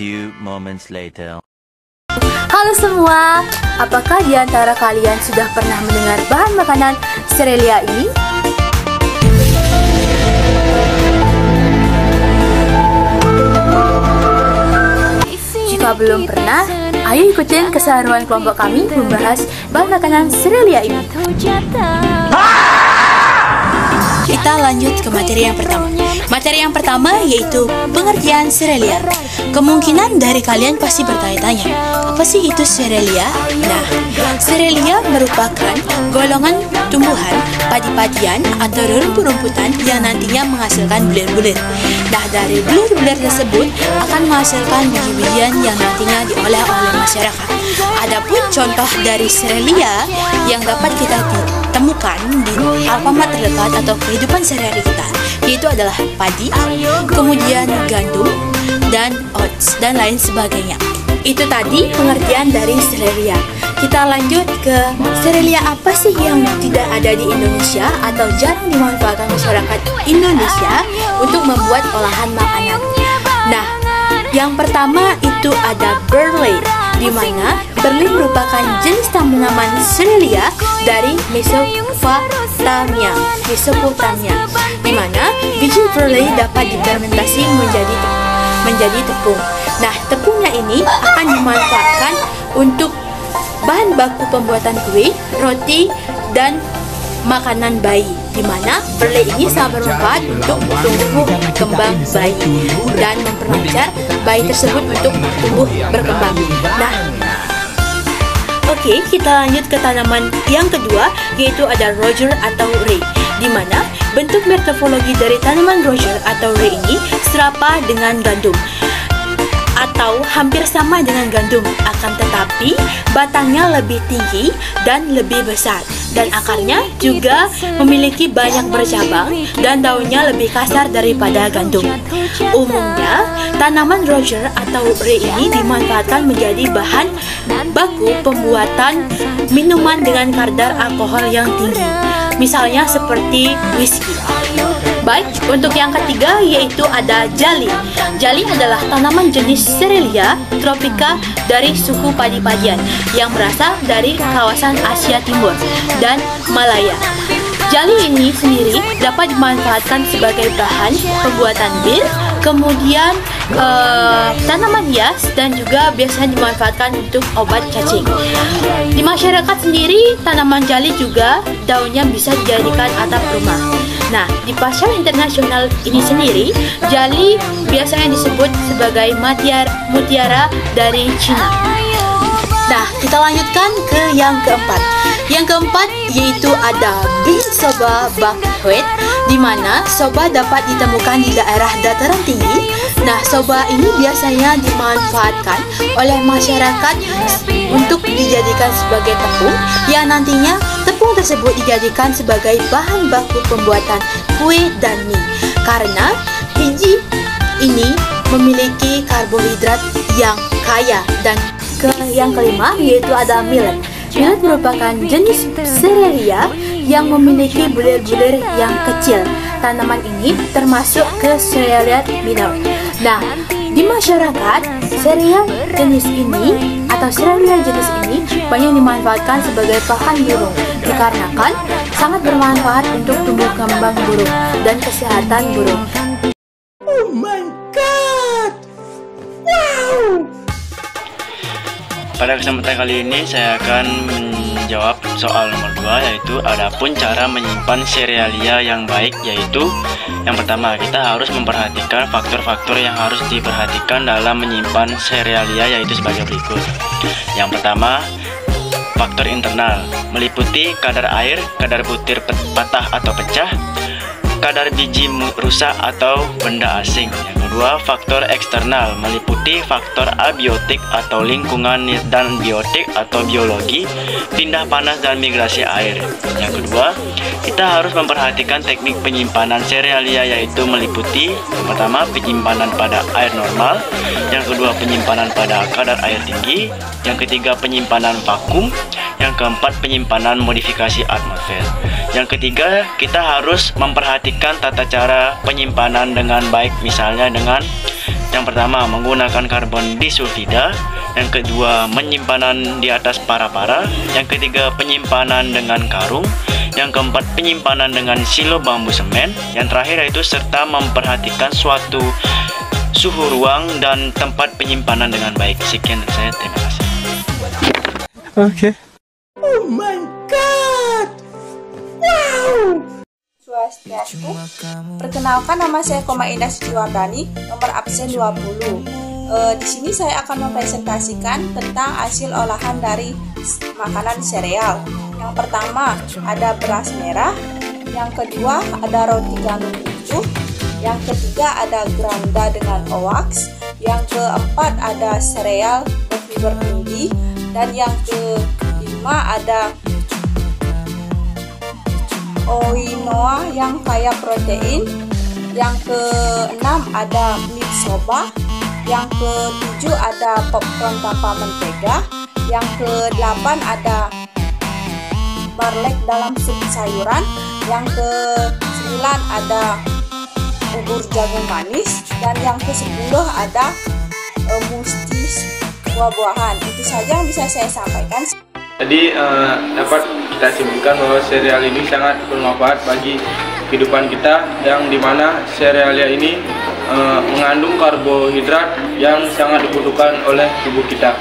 few moments later. Halo semua, apakah di antara kalian sudah pernah mendengar bahan makanan Cerealia ini? Jika belum pernah, ayo ikutin keseruan kelompok kami membahas bahan makanan Cerealia ini. Kita lanjut ke materi yang pertama. Materi yang pertama yaitu pengertian Cerealia. Kemungkinan dari kalian pasti bertanya-tanya, apa sih itu Cerealia? Nah, Cerealia merupakan golongan tumbuhan, padi-padian atau rumput-rumputan yang nantinya menghasilkan bulir-bulir. Nah, dari bulir-bulir tersebut akan menghasilkan biji-bijian yang nantinya diolah oleh masyarakat. Adapun contoh dari Cerealia yang dapat kita temukan di alfamart terdekat atau kehidupan sehari-hari kita, yaitu adalah padi, kemudian gandum, dan oats, dan lain sebagainya. Itu tadi pengertian dari Cerealia. Kita lanjut ke Cerealia apa sih yang tidak ada di Indonesia atau jarang dimanfaatkan masyarakat Indonesia untuk membuat olahan makanan. Nah, yang pertama itu ada barley, di mana barley merupakan jenis tanaman Cerealia dari Mesopotamia, di mana biji barley dapat difermentasi menjadi tepung. Nah, tepungnya ini akan dimanfaatkan untuk bahan baku pembuatan kue, roti, dan makanan bayi, di mana barley ini sangat bermanfaat untuk tumbuh kembang bayi dan memperlancar bayi tersebut untuk tumbuh berkembang. Nah, oke, kita lanjut ke tanaman yang kedua, yaitu ada Roger atau Rye, di mana bentuk morfologi dari tanaman Roger atau Rye ini serapa dengan gandum atau hampir sama dengan gandum, akan tetapi batangnya lebih tinggi dan lebih besar, dan akarnya juga memiliki banyak bercabang dan daunnya lebih kasar daripada gandum. Umumnya, tanaman Roger atau Rye ini dimanfaatkan menjadi bahan baku pembuatan minuman dengan kadar alkohol yang tinggi, misalnya seperti whisky. Baik, untuk yang ketiga yaitu ada jali. Jali adalah tanaman jenis Cerealia tropika dari suku padi-padian yang berasal dari kawasan Asia Timur dan Malaya. Jali ini sendiri dapat dimanfaatkan sebagai bahan pembuatan bir, kemudian tanaman hias, dan juga biasanya dimanfaatkan untuk obat cacing. Di masyarakat sendiri, tanaman jali juga daunnya bisa dijadikan atap rumah. Nah, di pasar internasional ini sendiri, jali biasanya disebut sebagai mutiara dari Cina. Nah, kita lanjutkan ke yang keempat. Yang keempat yaitu ada bean soba buckwheat, di mana soba dapat ditemukan di daerah dataran tinggi. Nah, soba ini biasanya dimanfaatkan oleh masyarakat untuk dijadikan sebagai tepung, yang nantinya tepung tersebut dijadikan sebagai bahan baku pembuatan kue dan mie, karena biji ini memiliki karbohidrat yang kaya. Dan yang kelima yaitu ada millet. Millet merupakan jenis Cerealia yang memiliki bulir-bulir yang kecil. Tanaman ini termasuk ke Cerealia minor. Nah, di masyarakat, Cerealia jenis ini banyak dimanfaatkan sebagai pakan burung, dikarenakan sangat bermanfaat untuk tumbuh kembang burung dan kesehatan burung. Oh my god! Wow! Pada kesempatan kali ini saya akan menjawab soal nomor 2, yaitu adapun cara menyimpan Cerealia yang baik, yaitu yang pertama, kita harus memperhatikan faktor-faktor yang harus diperhatikan dalam menyimpan Cerealia, yaitu sebagai berikut. Yang pertama, faktor internal meliputi kadar air, kadar butir patah atau pecah, kadar biji rusak atau benda asing. Yang kedua, faktor eksternal meliputi faktor abiotik atau lingkungan dan biotik atau biologi, pindah panas dan migrasi air. Yang kedua, kita harus memperhatikan teknik penyimpanan Cerealia, yaitu meliputi yang pertama, penyimpanan pada air normal, yang kedua, penyimpanan pada kadar air tinggi, yang ketiga, penyimpanan vakum, yang keempat, penyimpanan modifikasi atmosfer. Yang ketiga, kita harus memperhatikan tata cara penyimpanan dengan baik, misalnya dengan Yang pertama menggunakan karbon disulfida, yang kedua penyimpanan di atas para-para, yang ketiga penyimpanan dengan karung, yang keempat penyimpanan dengan silo bambu semen, yang terakhir yaitu serta memperhatikan suatu suhu ruang dan tempat penyimpanan dengan baik. Sekian dari saya, terima kasih. Okay. Oh my God! Wow! Swastiastu. Perkenalkan, nama saya Koma Indah Suciwardani, nomor absen 20. Di sini saya akan mempresentasikan tentang hasil olahan dari makanan sereal. Yang pertama ada beras merah, yang kedua ada roti gandum utuh, yang ketiga ada granda dengan oats, yang keempat ada sereal berfiber tinggi, dan yang kelima ada quinoa yang kaya protein, yang keenam ada meat soba, yang ketujuh ada popcorn tanpa mentega, yang kedelapan ada barlek dalam sup sayuran, yang ke-9 ada bubur jagung manis, dan yang ke-10 ada mustis buah-buahan. Itu saja yang bisa saya sampaikan. Jadi dapat kita simpulkan bahwa sereal ini sangat bermanfaat bagi kehidupan kita, yang dimana serealia ini mengandung karbohidrat yang sangat dibutuhkan oleh tubuh kita.